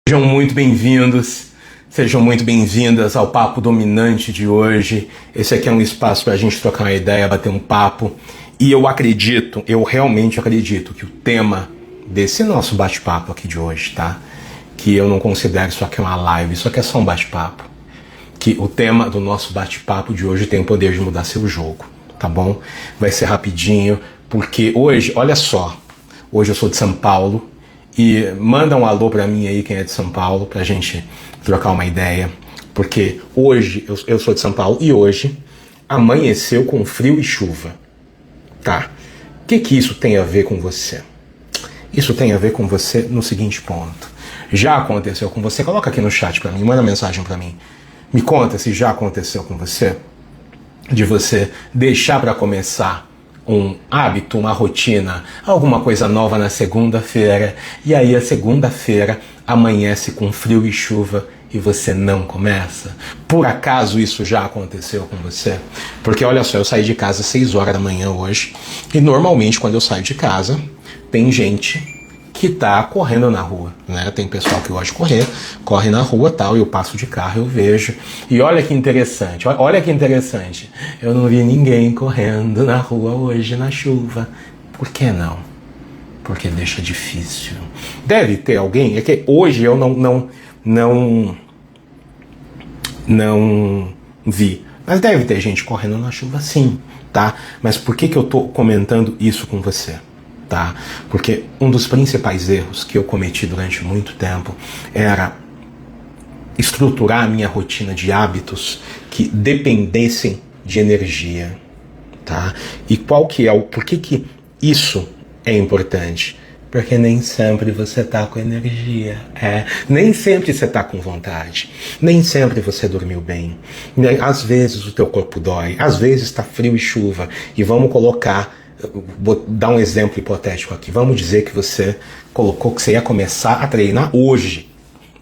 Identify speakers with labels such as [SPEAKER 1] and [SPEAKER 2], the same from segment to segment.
[SPEAKER 1] Sejam muito bem-vindos, sejam muito bem-vindas ao Papo Dominante de hoje. Esse aqui é um espaço para a gente trocar uma ideia, bater um papo. E eu realmente acredito que o tema desse nosso bate-papo aqui de hoje, tá? Que eu não considero isso aqui uma live, isso aqui é só um bate-papo. Que o tema do nosso bate-papo de hoje tem o poder de mudar seu jogo, tá bom? Vai ser rapidinho, porque hoje, olha só, hoje eu sou de São Paulo. E manda um alô pra mim aí, quem é de São Paulo, pra gente trocar uma ideia. Porque hoje, eu sou de São Paulo, e hoje amanheceu com frio e chuva. Tá? O que isso tem a ver com você? Isso tem a ver com você no seguinte ponto. Já aconteceu com você? Coloca aqui no chat pra mim, manda mensagem pra mim. Me conta se já aconteceu com você. De você deixar pra começar um hábito, uma rotina, alguma coisa nova na segunda-feira, e aí a segunda-feira amanhece com frio e chuva e você não começa? Por acaso isso já aconteceu com você? Porque olha só, eu saí de casa às 6 horas da manhã hoje, e normalmente quando eu saio de casa, tem gente que tá correndo na rua, né? Tem pessoal que gosta de correr, corre na rua tal, eu passo de carro, eu vejo. E olha que interessante, eu não vi ninguém correndo na rua hoje na chuva. Por que não? Porque deixa difícil. Deve ter alguém, é que hoje eu não vi. Mas deve ter gente correndo na chuva sim, tá? Mas por que eu tô comentando isso com você? Tá? Porque um dos principais erros que eu cometi durante muito tempo era estruturar a minha rotina de hábitos que dependessem de energia, tá? E qual que é por que isso é importante? Porque nem sempre você tá com energia, nem sempre você tá com vontade, nem sempre você dormiu bem, às vezes o teu corpo dói, às vezes tá frio e chuva, e vamos colocar. Vou dar um exemplo hipotético aqui. Vamos dizer que você colocou que você ia começar a treinar hoje,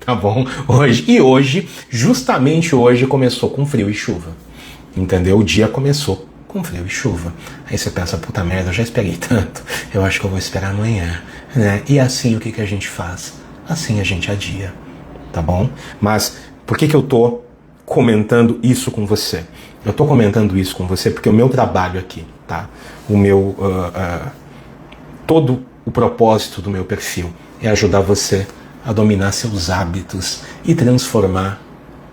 [SPEAKER 1] tá bom? Hoje. E hoje, justamente hoje, começou com frio e chuva. Entendeu? O dia começou com frio e chuva. Aí você pensa, puta merda, eu já esperei tanto. Eu acho que eu vou esperar amanhã, né? E assim o que a gente faz? Assim a gente adia, tá bom? Mas por que eu tô comentando isso com você? Eu tô comentando isso com você porque o meu trabalho aqui, tá? O meu todo o propósito do meu perfil é ajudar você a dominar seus hábitos e transformar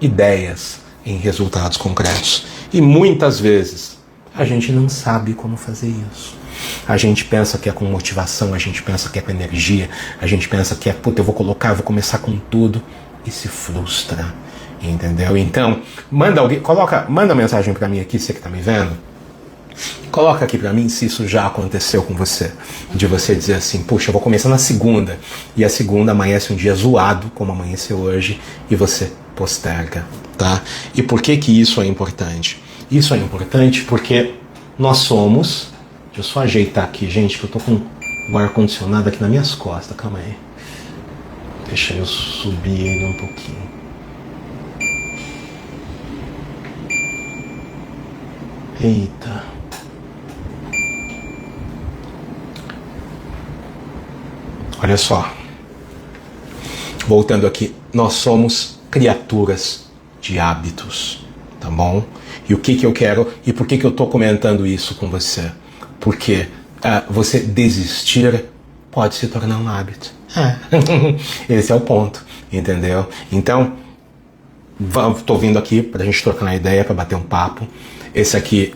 [SPEAKER 1] ideias em resultados concretos. E muitas vezes a gente não sabe como fazer isso. A gente pensa que é com motivação, a gente pensa que é com energia, a gente pensa que é, puta, eu vou começar com tudo, e se frustra. Entendeu? Então, manda mensagem pra mim aqui, você que tá me vendo. Coloca aqui pra mim se isso já aconteceu com você. De você dizer assim, puxa, eu vou começar na segunda. E a segunda amanhece um dia zoado, como amanheceu hoje, e você posterga, tá? E por que isso é importante? Isso é importante porque nós somos... Deixa eu só ajeitar aqui, gente, que eu tô com o ar-condicionado aqui nas minhas costas. Calma aí. Deixa eu subir ele um pouquinho. Eita. Olha só. Voltando aqui, nós somos criaturas de hábitos, tá bom? E o que eu quero, e por que eu tô comentando isso com você? Porque você desistir pode se tornar um hábito. Esse é o ponto, entendeu? Então, tô vindo aqui pra gente trocar uma ideia, pra bater um papo. Esse aqui,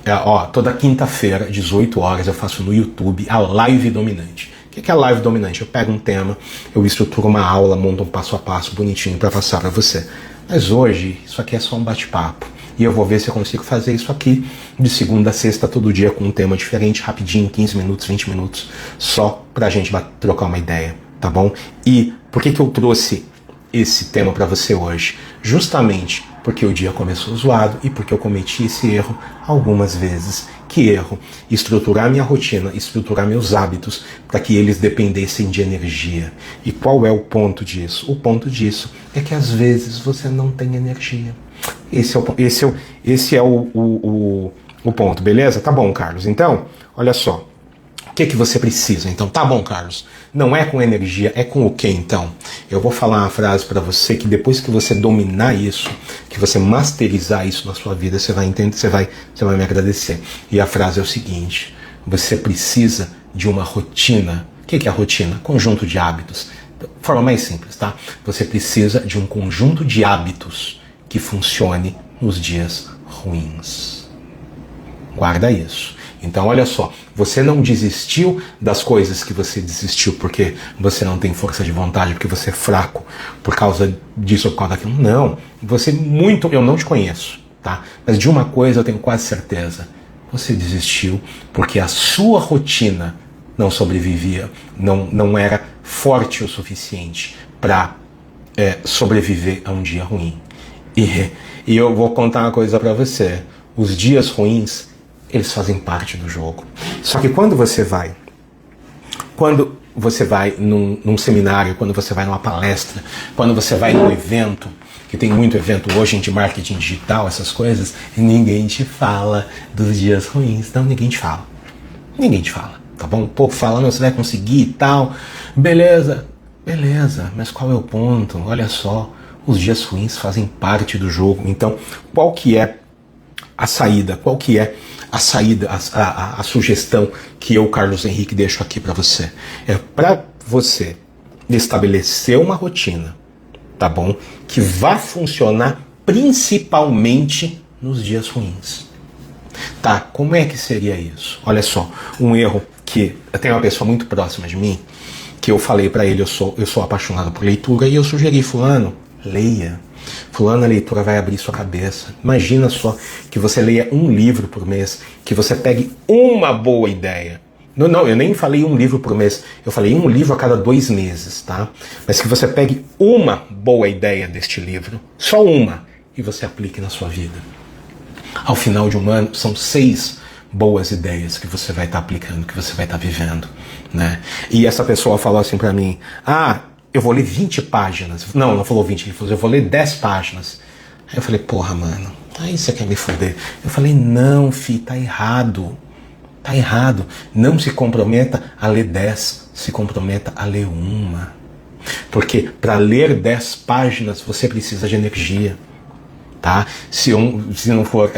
[SPEAKER 1] toda quinta-feira, 18 horas, eu faço no YouTube a Live Dominante. O que é a Live Dominante? Eu pego um tema, eu estruturo uma aula, monto um passo a passo bonitinho para passar para você. Mas hoje, isso aqui é só um bate-papo. E eu vou ver se eu consigo fazer isso aqui de segunda a sexta, todo dia, com um tema diferente, rapidinho, 15 minutos, 20 minutos, só pra gente trocar uma ideia, tá bom? E por que eu trouxe esse tema para você hoje? Justamente porque o dia começou zoado e porque eu cometi esse erro algumas vezes. Que erro? Estruturar minha rotina, estruturar meus hábitos para que eles dependessem de energia. E qual é o ponto disso? O ponto disso é que às vezes você não tem energia. Esse é o ponto, beleza? Tá bom, Carlos. Então, olha só. O que você precisa? Então, tá bom, Carlos. Não é com energia, é com o que então? Eu vou falar uma frase para você que depois que você dominar isso, que você masterizar isso na sua vida, você vai entender, você vai me agradecer. E a frase é o seguinte: você precisa de uma rotina. O que é a rotina? Conjunto de hábitos. De forma mais simples, tá? Você precisa de um conjunto de hábitos que funcione nos dias ruins. Guarda isso. Então, olha só, você não desistiu das coisas que você desistiu porque você não tem força de vontade, porque você é fraco por causa disso ou por causa daquilo. Não, eu não te conheço, tá? Mas de uma coisa eu tenho quase certeza. Você desistiu porque a sua rotina não sobrevivia, não era forte o suficiente para sobreviver a um dia ruim. E eu vou contar uma coisa para você. Os dias ruins, eles fazem parte do jogo. Só que quando você vai num seminário, quando você vai numa palestra, quando você vai num evento, que tem muito evento hoje de marketing digital, essas coisas, ninguém te fala dos dias ruins. Não, ninguém te fala. Ninguém te fala, tá bom? O povo fala, não, você vai conseguir e tal. Beleza, mas qual é o ponto? Olha só, os dias ruins fazem parte do jogo. Então, qual que é a saída? Qual que é a saída, a sugestão que eu, Carlos Henrique, deixo aqui para você? É para você estabelecer uma rotina, tá bom? Que vai funcionar principalmente nos dias ruins. Tá, como é que seria isso? Olha só, um erro que eu tenho uma pessoa muito próxima de mim, que eu falei para ele, eu sou apaixonado por leitura, e eu sugeri, fulano, leia. Fulano, a leitura vai abrir sua cabeça. Imagina só que você leia um livro por mês, que você pegue uma boa ideia. Não, eu nem falei um livro por mês, eu falei um livro a cada 2 meses, tá? Mas que você pegue uma boa ideia deste livro, só uma, e você aplique na sua vida. Ao final de um ano, são 6 boas ideias que você vai estar aplicando, que você vai estar vivendo, né? E essa pessoa falou assim pra mim, eu vou ler 20 páginas. Não falou 20, ele falou, eu vou ler 10 páginas. Aí eu falei, porra, mano, aí você quer me foder. Eu falei, não, tá errado. Tá errado. Não se comprometa a ler 10, se comprometa a ler uma. Porque para ler 10 páginas você precisa de energia, tá? Se não for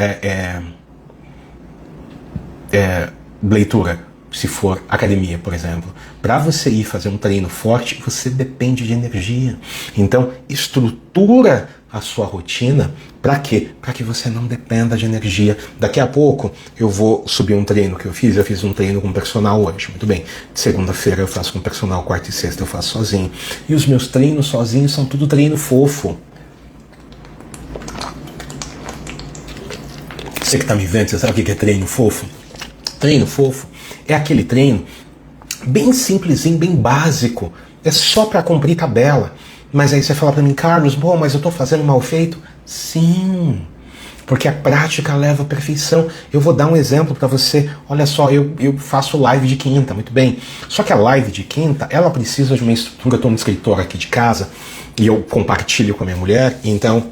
[SPEAKER 1] leitura, se for academia, por exemplo, para você ir fazer um treino forte, você depende de energia. Então, estrutura a sua rotina. Para quê? Para que você não dependa de energia. Daqui a pouco eu vou subir um treino que eu fiz um treino com personal hoje, muito bem. Segunda-feira eu faço com personal, quarta e sexta eu faço sozinho. E os meus treinos sozinhos são tudo treino fofo. Você que tá me vendo, você sabe o que é treino fofo? Treino fofo é aquele treino bem simplesinho, bem básico. É só para cumprir tabela. Mas aí você fala para mim, Carlos, bom, mas eu tô fazendo mal feito? Sim, porque a prática leva à perfeição. Eu vou dar um exemplo para você. Olha só, eu faço live de quinta, muito bem. Só que a live de quinta, ela precisa de uma estrutura. Eu tô no escritório aqui de casa e eu compartilho com a minha mulher, então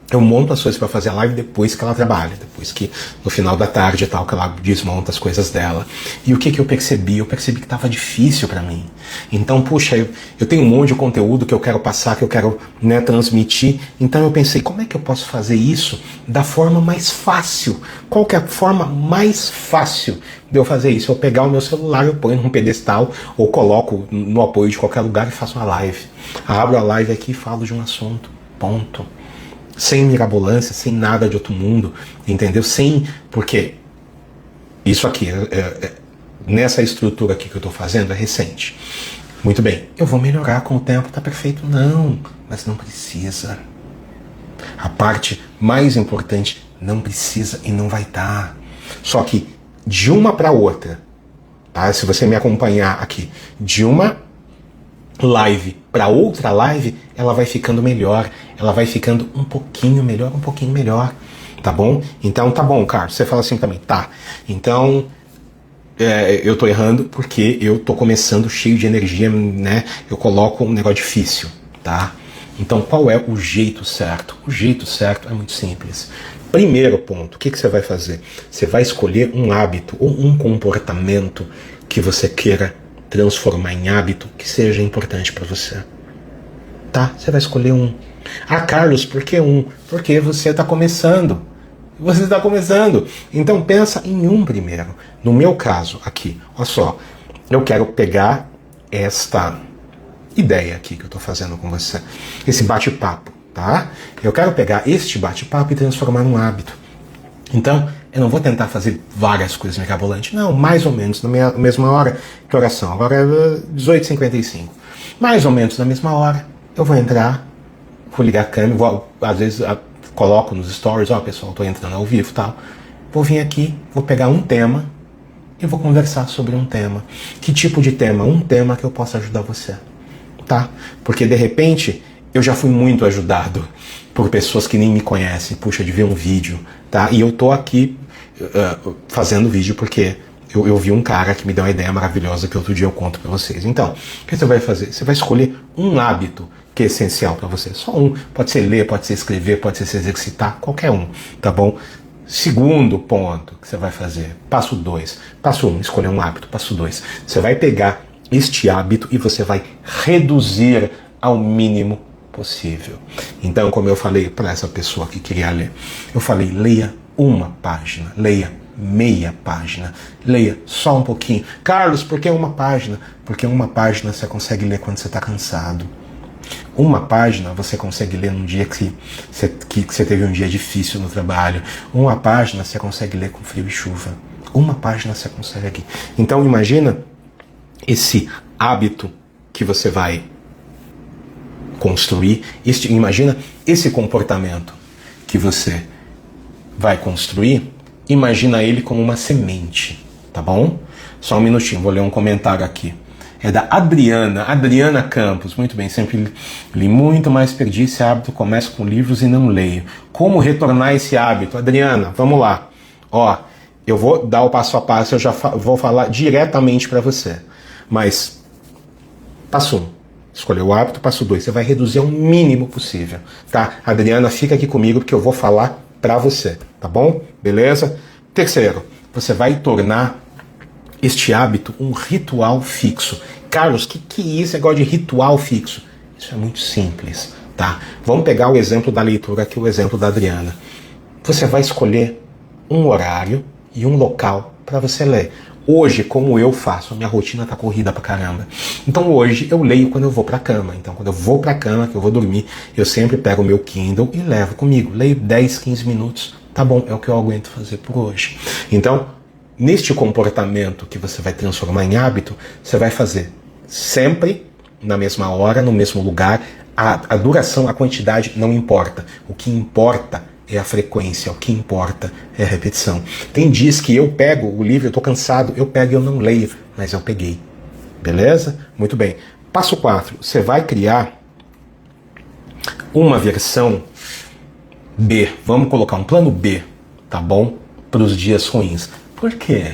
[SPEAKER 1] eu monto as coisas para fazer a live depois que ela trabalha, depois que no final da tarde e tal, que ela desmonta as coisas dela. E o que eu percebi? Eu percebi que estava difícil para mim. Então, puxa, eu tenho um monte de conteúdo que eu quero passar, que eu quero, né, transmitir. Então eu pensei, como é que eu posso fazer isso da forma mais fácil? Qual que é a forma mais fácil de eu fazer isso? Eu pegar o meu celular, eu ponho num pedestal, ou coloco no apoio de qualquer lugar e faço uma live. Abro a live aqui e falo de um assunto. Ponto. Sem mirabolância, sem nada de outro mundo, entendeu? Porque isso aqui, nessa estrutura aqui que eu estou fazendo, é recente. Muito bem, eu vou melhorar com o tempo, tá perfeito? Não, mas não precisa. A parte mais importante, não precisa e não vai estar. Só que de uma para outra, tá? Se você me acompanhar aqui, de uma live para outra live, ela vai ficando melhor, ela vai ficando um pouquinho melhor, tá bom? Então tá bom, Carlos, você fala assim também, tá, então eu tô errando porque eu tô começando cheio de energia, né, eu coloco um negócio difícil, tá? Então qual é o jeito certo? O jeito certo é muito simples. Primeiro ponto, o que você vai fazer? Você vai escolher um hábito ou um comportamento que você queira transformar em hábito que seja importante para você. Tá? Você vai escolher um. Ah, Carlos, por que um? Porque você está começando. Você está começando. Então pensa em um primeiro. No meu caso, aqui, olha só. Eu quero pegar esta ideia aqui que eu estou fazendo com você. Esse bate-papo, tá? Eu quero pegar este bate-papo e transformar num hábito. Então, eu não vou tentar fazer várias coisas mirabolantes. Não, mais ou menos na mesma hora. Que oração? Agora é 18h55. Mais ou menos na mesma hora, eu vou entrar, vou ligar a câmera, às vezes coloco nos stories, ó, pessoal, estou entrando ao vivo e tal. Vou vir aqui, vou pegar um tema e vou conversar sobre um tema. Que tipo de tema? Um tema que eu possa ajudar você, tá? Porque, de repente, eu já fui muito ajudado por pessoas que nem me conhecem, puxa, de ver um vídeo, tá? E eu tô aqui fazendo vídeo porque eu vi um cara que me deu uma ideia maravilhosa que outro dia eu conto pra vocês. Então, o que você vai fazer? Você vai escolher um hábito que é essencial pra você. Só um. Pode ser ler, pode ser escrever, pode ser se exercitar, qualquer um, tá bom? Segundo ponto que você vai fazer, passo 2. Passo 1, escolher um hábito. Passo 2, você vai pegar este hábito e você vai reduzir ao mínimo possível. Então, como eu falei para essa pessoa que queria ler, eu falei, leia uma página, leia meia página, leia só um pouquinho. Carlos, por que uma página? Porque uma página você consegue ler quando você está cansado. Uma página você consegue ler num dia que você teve um dia difícil no trabalho. Uma página você consegue ler com frio e chuva. Uma página você consegue. Então imagina esse hábito que você vai construir. Imagina esse comportamento que você vai construir. Imagina ele como uma semente, tá bom? Só um minutinho, vou ler um comentário aqui. É da Adriana Campos. Muito bem, sempre li muito, mas perdi esse hábito. Começo com livros e não leio. Como retornar esse hábito? Adriana, vamos lá. Ó, eu vou dar o passo a passo, eu já vou falar diretamente para você. Mas, passo 1, escolheu o hábito. Passo 2, você vai reduzir ao mínimo possível, tá? Adriana, fica aqui comigo porque eu vou falar para você, tá bom? Beleza? Terceiro, você vai tornar este hábito um ritual fixo. Carlos, que é isso, negócio de ritual fixo? Isso é muito simples, tá? Vamos pegar o exemplo da leitura aqui, o exemplo da Adriana. Você vai escolher um horário e um local para você ler. Hoje, como eu faço, a minha rotina tá corrida pra caramba. Então hoje eu leio quando eu vou pra cama. Então quando eu vou pra cama, que eu vou dormir, eu sempre pego o meu Kindle e levo comigo. Leio 10, 15 minutos. Tá bom, é o que eu aguento fazer por hoje. Então, neste comportamento que você vai transformar em hábito, você vai fazer sempre na mesma hora, no mesmo lugar. A duração, a quantidade não importa. O que importa é a frequência, o que importa é a repetição. Tem dias que eu pego o livro, eu estou cansado, eu pego e eu não leio, mas eu peguei. Beleza? Muito bem. Passo 4. Você vai criar uma versão B. Vamos colocar um plano B, tá bom? Para os dias ruins. Por quê?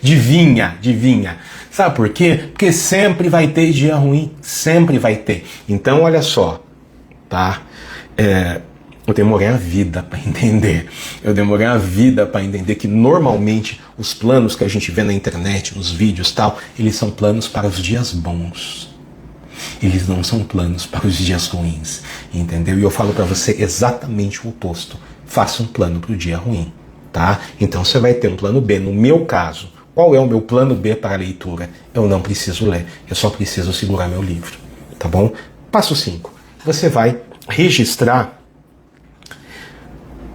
[SPEAKER 1] Adivinha. Sabe por quê? Porque sempre vai ter dia ruim, sempre vai ter. Então, olha só, tá? Eu demorei a vida para entender. Que normalmente os planos que a gente vê na internet, nos vídeos e tal, eles são planos para os dias bons. Eles não são planos para os dias ruins, entendeu? E eu falo para você exatamente o oposto. Faça um plano para o dia ruim, tá? Então você vai ter um plano B. No meu caso, qual é o meu plano B para a leitura? Eu não preciso ler, eu só preciso segurar meu livro, tá bom? Passo 5. Você vai registrar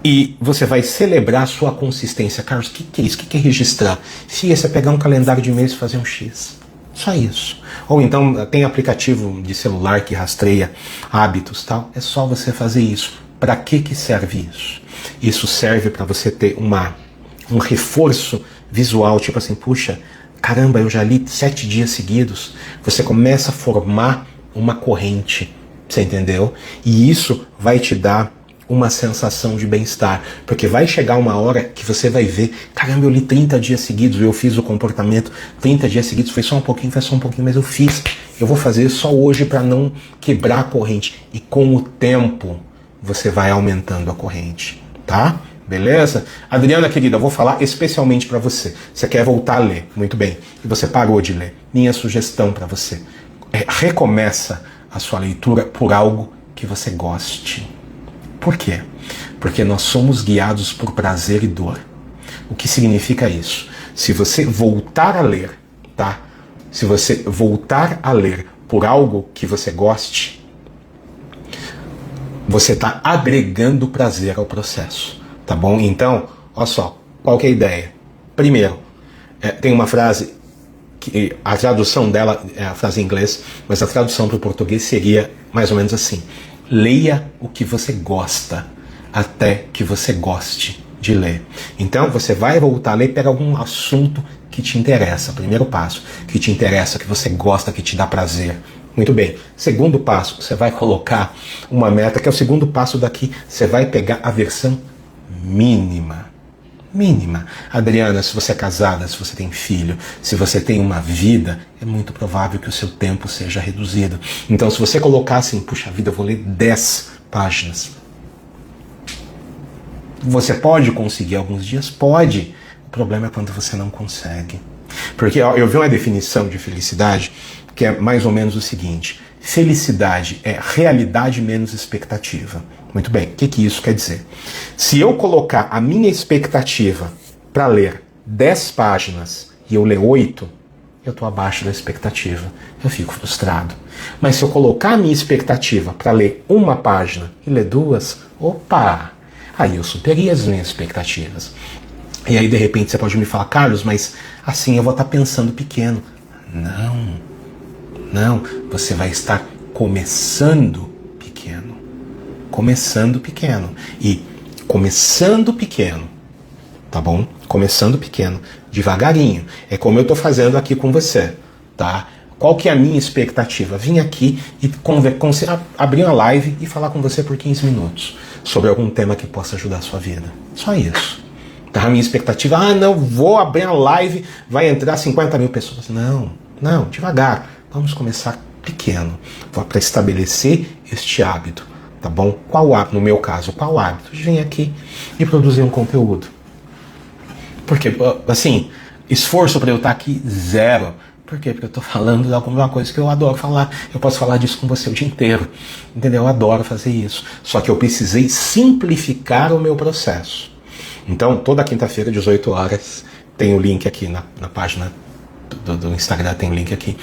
[SPEAKER 1] e você vai celebrar a sua consistência. Carlos, o que é isso? O que é registrar? Se você pegar um calendário de mês e fazer um X. Só isso. Ou então tem aplicativo de celular que rastreia hábitos, tal. É só você fazer isso. Para que serve isso? Isso serve para você ter um reforço visual, tipo assim, puxa, caramba, eu já li 7 dias seguidos. Você começa a formar uma corrente, você entendeu? E isso vai te dar uma sensação de bem-estar, porque vai chegar uma hora que você vai ver, caramba, eu li 30 dias seguidos, eu fiz o comportamento 30 dias seguidos, foi só um pouquinho, mas eu fiz. Eu vou fazer só hoje para não quebrar a corrente. E com o tempo, você vai aumentando a corrente, tá? Beleza? Adriana, querida, eu vou falar especialmente para você. Você quer voltar a ler, muito bem, e você parou de ler. Minha sugestão para você recomeça a sua leitura por algo que você goste. Por quê? Porque nós somos guiados por prazer e dor. O que significa isso? Se você voltar a ler, tá? Se você voltar a ler por algo que você goste, você está agregando prazer ao processo, tá bom? Então, olha só, qual que é a ideia? Primeiro, tem uma frase, que a tradução dela é a frase em inglês, mas a tradução para o português seria mais ou menos assim: leia o que você gosta, até que você goste de ler. Então, você vai voltar a ler, pega algum assunto que te interessa. Primeiro passo, que te interessa, que você gosta, que te dá prazer. Muito bem. Segundo passo, você vai colocar uma meta, que é o segundo passo daqui. Você vai pegar a versão mínima. Mínima. Adriana, se você é casada, se você tem filho, se você tem uma vida, é muito provável que o seu tempo seja reduzido. Então, se você colocar assim, puxa vida, eu vou ler 10 páginas. Você pode conseguir alguns dias? Pode. O problema é quando você não consegue. Porque eu vi uma definição de felicidade que é mais ou menos o seguinte: felicidade é realidade menos expectativa. Muito bem, o que isso quer dizer? Se eu colocar a minha expectativa para ler 10 páginas e eu ler 8, eu estou abaixo da expectativa. Eu fico frustrado. Mas se eu colocar a minha expectativa para ler uma página e ler 2, opa! Aí eu superei as minhas expectativas. E aí de repente você pode me falar: Carlos, mas assim eu vou estar pensando pequeno. Não, você vai estar começando pequeno. Começando pequeno. E começando pequeno, tá bom? Começando pequeno, devagarinho. É como eu estou fazendo aqui com você, tá? Qual que é a minha expectativa? Vim aqui e abrir uma live e falar com você por 15 minutos sobre algum tema que possa ajudar a sua vida. Só isso. Tá? A minha expectativa, não, vou abrir a live, vai entrar 50 mil pessoas. Não, devagar. Vamos começar pequeno, para estabelecer este hábito, tá bom? Qual hábito? No meu caso, qual hábito? De vir aqui e produzir um conteúdo. Porque, assim, esforço para eu estar aqui, zero. Por quê? Porque eu estou falando de alguma coisa que eu adoro falar. Eu posso falar disso com você o dia inteiro. Entendeu? Eu adoro fazer isso. Só que eu precisei simplificar o meu processo. Então, toda quinta-feira, 18 horas, tem o link aqui na página do Instagram, tem o link aqui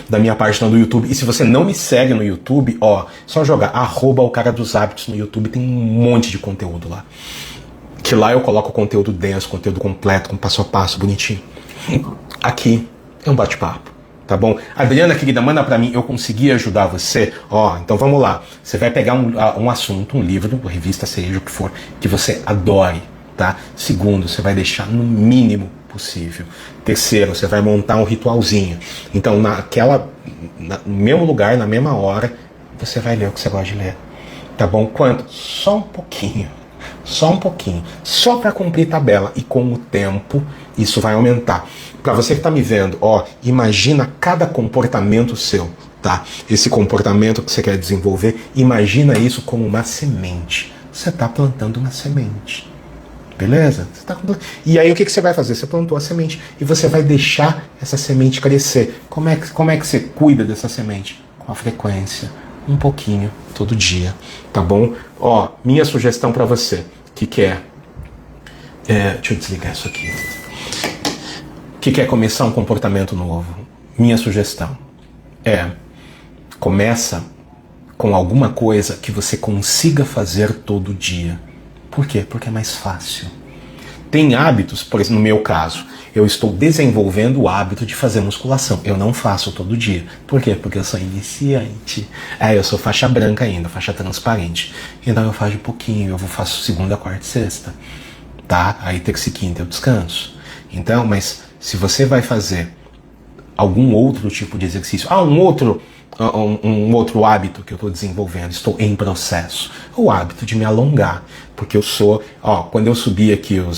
[SPEAKER 1] da minha página do YouTube. E se você não me segue no YouTube, só jogar @o cara dos hábitos no YouTube, tem um monte de conteúdo lá. Que lá eu coloco conteúdo denso, conteúdo completo, com passo a passo, bonitinho. Aqui é um bate-papo, tá bom? Adriana, querida, manda pra mim, eu consegui ajudar você? Então vamos lá. Você vai pegar um assunto, um livro, revista, seja o que for, que você adore, tá? Segundo, você vai deixar no mínimo possível. Terceiro, você vai montar um ritualzinho. Então, no mesmo lugar, na mesma hora, você vai ler o que você gosta de ler. Tá bom? Quanto? Só um pouquinho. Só para cumprir tabela. E com o tempo, isso vai aumentar. Para você que está me vendo, imagina cada comportamento seu, tá? Esse comportamento que você quer desenvolver, imagina isso como uma semente. Você está plantando uma semente. Beleza? E aí o que você vai fazer? Você plantou a semente e você vai deixar essa semente crescer. Como é que você cuida dessa semente? Com a frequência. Um pouquinho, todo dia. Tá bom? Minha sugestão para você, que quer... deixa eu desligar isso aqui. Que quer começar um comportamento novo. Minha sugestão começa com alguma coisa que você consiga fazer todo dia. Por quê? Porque é mais fácil. Tem hábitos, por exemplo, no meu caso, eu estou desenvolvendo o hábito de fazer musculação. Eu não faço todo dia. Por quê? Porque eu sou iniciante. Eu sou faixa branca ainda, faixa transparente. Então eu faço um pouquinho, eu faço segunda, quarta e sexta. Tá? Aí terça e quinta eu descanso. Então, mas se você vai fazer algum outro tipo de exercício, um outro hábito que eu estou desenvolvendo, estou em processo, o hábito de me alongar, porque eu sou, quando eu subi aqui o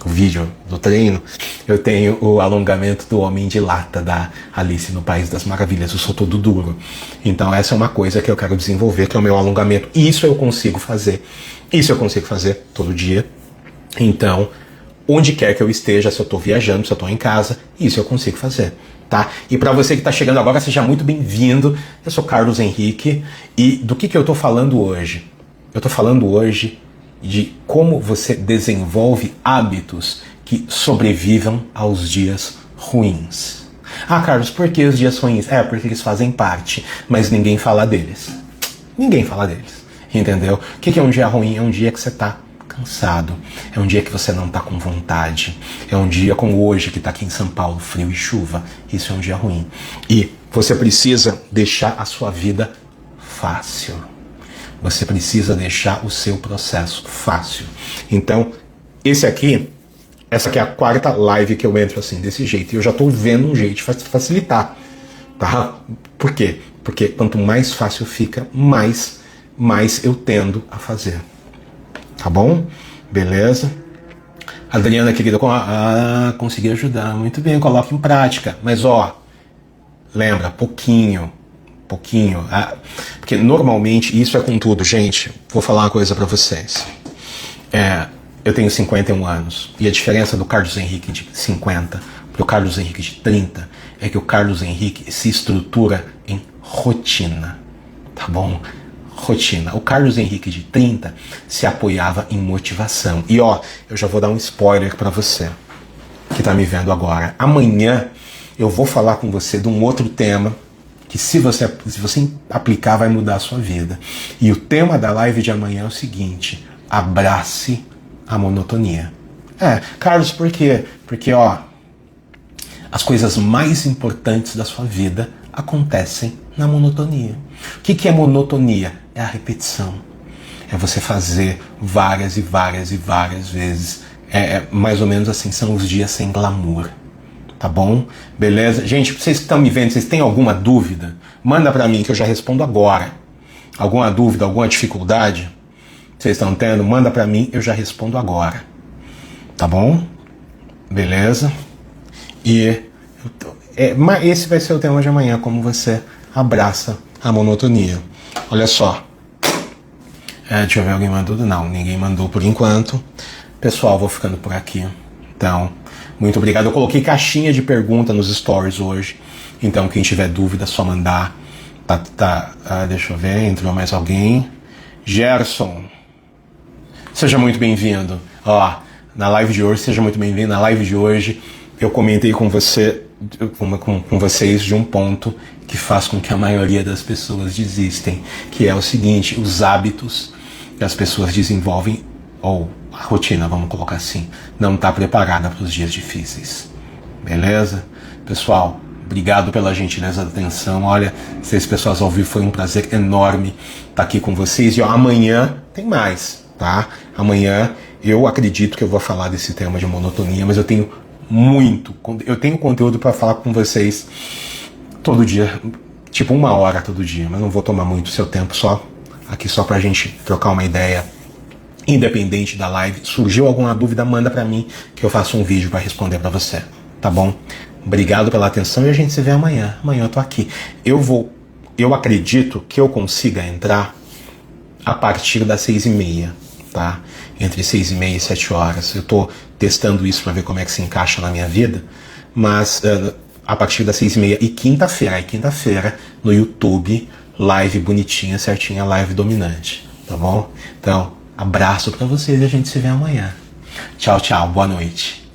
[SPEAKER 1] vídeo do treino, eu tenho o alongamento do Homem de Lata da Alice no País das Maravilhas, eu sou todo duro, então essa é uma coisa que eu quero desenvolver, que é o meu alongamento, e isso eu consigo fazer Isso eu consigo fazer todo dia. Então, onde quer que eu esteja, se eu estou viajando, se eu estou em casa, isso eu consigo fazer, tá? E para você que está chegando agora, seja muito bem-vindo. Eu sou Carlos Henrique e do que eu estou falando hoje? Eu estou falando hoje de como você desenvolve hábitos que sobrevivam aos dias ruins. Ah, Carlos, por que os dias ruins? Porque eles fazem parte, mas ninguém fala deles. Ninguém fala deles, entendeu? O que é um dia ruim? É um dia que você está cansado, é um dia que você não está com vontade, é um dia como hoje que está aqui em São Paulo, frio e chuva. Isso é um dia ruim. E você precisa deixar a sua vida fácil. Você precisa deixar o seu processo fácil. Então, essa aqui é a quarta live que eu entro assim, desse jeito. E eu já estou vendo um jeito de facilitar, tá? Por quê? Porque quanto mais fácil fica, mais eu tendo a fazer. Tá bom? Beleza? Adriana, querida, consegui ajudar. Muito bem, coloque em prática. Mas, lembra, pouquinho. Porque normalmente, isso é com tudo, gente. Vou falar uma coisa pra vocês. Eu tenho 51 anos. E a diferença do Carlos Henrique de 50 pro Carlos Henrique de 30 é que o Carlos Henrique se estrutura em rotina. Tá bom? Rotina. O Carlos Henrique de 30 se apoiava em motivação. E eu já vou dar um spoiler para você que tá me vendo agora. Amanhã eu vou falar com você de um outro tema que se você aplicar vai mudar a sua vida. E o tema da live de amanhã é o seguinte: abrace a monotonia. Carlos, por quê? Porque as coisas mais importantes da sua vida acontecem na monotonia. O que é monotonia? É a repetição. É você fazer várias e várias e várias vezes. Mais ou menos assim, são os dias sem glamour. Tá bom? Beleza? Gente, vocês que estão me vendo, vocês têm alguma dúvida? Manda pra mim que eu já respondo agora. Alguma dúvida, alguma dificuldade? Vocês estão tendo? Manda pra mim, eu já respondo agora. Tá bom? Beleza? E esse vai ser o tema de amanhã, como você abraça a monotonia. Olha só. Deixa eu ver, alguém mandou? Não, ninguém mandou por enquanto. Pessoal, vou ficando por aqui. Então, muito obrigado. Eu coloquei caixinha de pergunta nos stories hoje. Então, quem tiver dúvida, é só mandar. Deixa eu ver, entrou mais alguém. Gerson, seja muito bem-vindo. Na live de hoje, seja muito bem-vindo. Na live de hoje, eu comentei com vocês de um ponto que faz com que a maioria das pessoas desistem, que é o seguinte: os hábitos que as pessoas desenvolvem, ou a rotina, vamos colocar assim, não está preparada para os dias difíceis. Beleza? Pessoal, obrigado pela gentileza da atenção. Olha, vocês pessoas ao vivo, foi um prazer enorme estar aqui com vocês. E amanhã tem mais, tá? Amanhã eu acredito que eu vou falar desse tema de monotonia, mas eu tenho conteúdo para falar com vocês todo dia, tipo 1 hora todo dia, mas não vou tomar muito seu tempo, só pra gente trocar uma ideia, independente da live. Surgiu alguma dúvida, manda pra mim que eu faço um vídeo para responder pra você, tá bom? Obrigado pela atenção e a gente se vê amanhã. Amanhã eu tô aqui. Eu acredito que eu consiga entrar a partir das 6h30, tá? Entre 6h30 e 7 horas. Eu tô testando isso para ver como é que se encaixa na minha vida, mas a partir das 6h30 e quinta-feira no YouTube, live bonitinha, certinha, live dominante, tá bom? Então, abraço para vocês e a gente se vê amanhã. Tchau, tchau, boa noite.